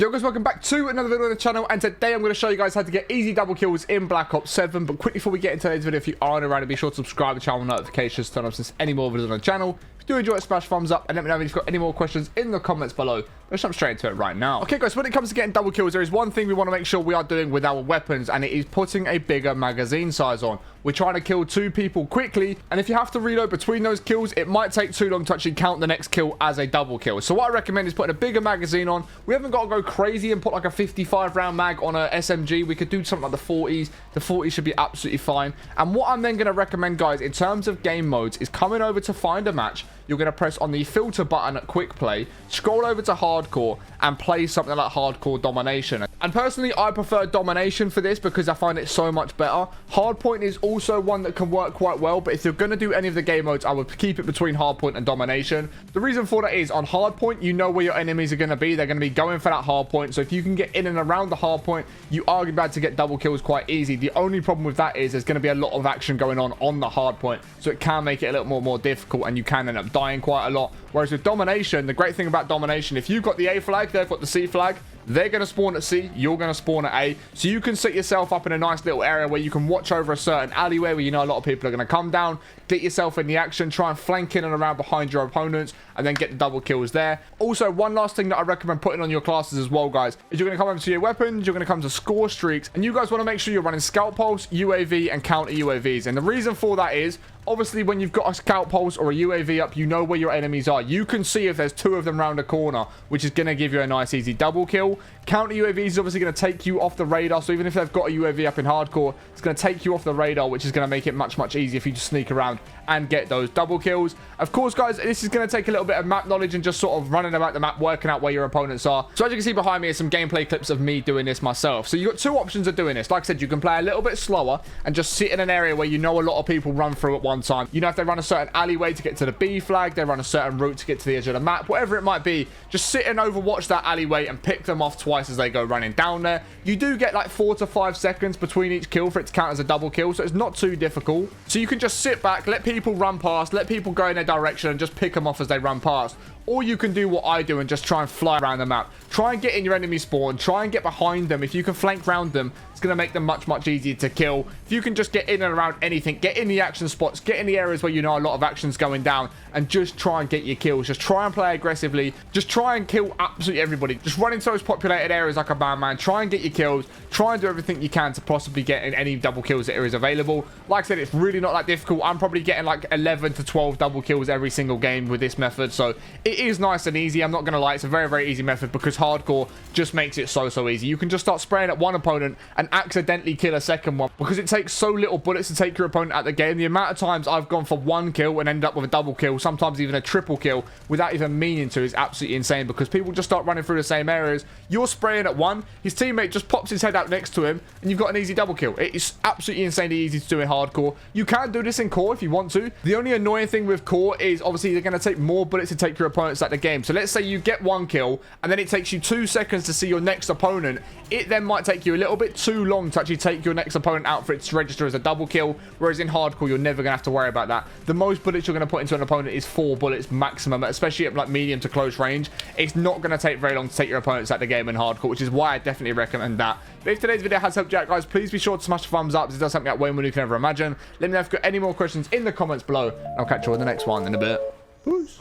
Yo guys, welcome back to another video on the channel, and today I'm going to show you guys how to get easy double kills in Black Ops 7. But quick before we get into today's video, if you aren't around, be sure to subscribe to the channel, notifications, turn on since any more videos on the channel. If you do enjoy it, smash thumbs up, and let me know if you've got any more questions in the comments below. Let's jump straight into it right now. Okay guys, when it comes to getting double kills, there is one thing we want to make sure we are doing with our weapons, and it is putting a bigger magazine size on. We're trying to kill 2 people quickly, and if you have to reload between those kills, it might take too long to actually count the next kill as a double kill. So what I recommend is putting a bigger magazine on. We haven't got to go crazy and put like a 55 round mag on a SMG. We could do something like the 40s. The 40s should be absolutely fine. And what I'm then going to recommend, guys, in terms of game modes, is coming over to find a match. You're going to press on the filter button at quick play, scroll over to hardcore, and play something like hardcore domination. And personally, I prefer domination for this because I find it so much better. Hardpoint is also one that can work quite well, but if you're going to do any of the game modes, I would keep it between hardpoint and domination. The reason for that is on hardpoint, you know where your enemies are going to be. They're going to be going for that hardpoint. So if you can get in and around the hardpoint, you are going to be able to get double kills quite easy. The only problem with that is there's going to be a lot of action going on the hardpoint, so it can make it a little more difficult, and you can end up dying quite a lot. Whereas with domination, the great thing about domination, if you've got the A flag, they've got the C flag, they're going to spawn at C, you're going to spawn at A. So you can set yourself up in a nice little area where you can watch over a certain alleyway where you know a lot of people are going to come down, get yourself in the action, try and flank in and around behind your opponents, and then get the double kills there. Also, one last thing that I recommend putting on your classes as well, guys, is you're going to come over to your weapons, you're going to come to score streaks, and you guys want to make sure you're running scout pulse, UAV, and counter UAVs. And the reason for that is, obviously, when you've got a scout pulse or a UAV up, you know where your enemies are. You can see if there's 2 of them round a corner, which is going to give you a nice, easy double kill. Counter UAV is obviously going to take you off the radar. So even if they've got a UAV up in hardcore, it's going to take you off the radar, which is going to make it much easier for you to sneak around and get those double kills. Of course, guys, this is going to take a little bit of map knowledge and just sort of running about the map, working out where your opponents are. So as you can see behind me is some gameplay clips of me doing this myself. So you've got 2 options of doing this. Like I said, you can play a little bit slower and just sit in an area where you know a lot of people run through at one time. You know, if they run a certain alleyway to get to the B flag, they run a certain route to get to the edge of the map, whatever it might be, just sit and overwatch that alleyway and pick them off twice as they go running down there. You do get like 4 to 5 seconds between each kill for it to count as a double kill, so it's not too difficult. So you can just sit back, let people run past, let people go in their direction, and just pick them off as they run past. Or you can do what I do and just try and fly around the map. Try and get in your enemy spawn. Try and get behind them. If you can flank around them, it's going to make them much easier to kill. If you can just get in and around anything, get in the action spots, get in the areas where you know a lot of action's going down, and just try and get your kills. Just try and play aggressively. Just try and kill absolutely everybody. Just run into those populated areas like a bad man. Try and get your kills. Try and do everything you can to possibly get in any double kills that is available. Like I said, it's really not that difficult. I'm probably getting like 11 to 12 double kills every single game with this method, so it is nice and easy. I'm not going to lie, it's a very easy method because hardcore just makes it so easy. You can just start spraying at one opponent and accidentally kill a second one because it takes so little bullets to take your opponent out the game. The amount of times I've gone for 1 kill and ended up with a double kill, sometimes even a triple kill without even meaning to, is absolutely insane because people just start running through the same areas. You're spraying at one, his teammate just pops his head out next to him, and you've got an easy double kill. It is absolutely insanely easy to do in hardcore. You can do this in core if you want to. The only annoying thing with core is obviously they're going to take more bullets to take your opponents out the game. So let's say you get 1 kill and then it takes you 2 seconds to see your next opponent. It then might take you a little bit too long to actually take your next opponent out for it to register as a double kill, whereas in hardcore you're never going to have to worry about that. The most bullets you're going to put into an opponent is 4 bullets maximum, especially at like medium to close range. It's not going to take very long to take your opponents out the game in hardcore, which is why I definitely recommend that. But if today's video has helped you out, guys, please be sure to smash the thumbs up. This does something that way more than you can ever imagine. Let me know if you've got any more questions in the comments below. I'll catch you on the next one in a bit. Peace.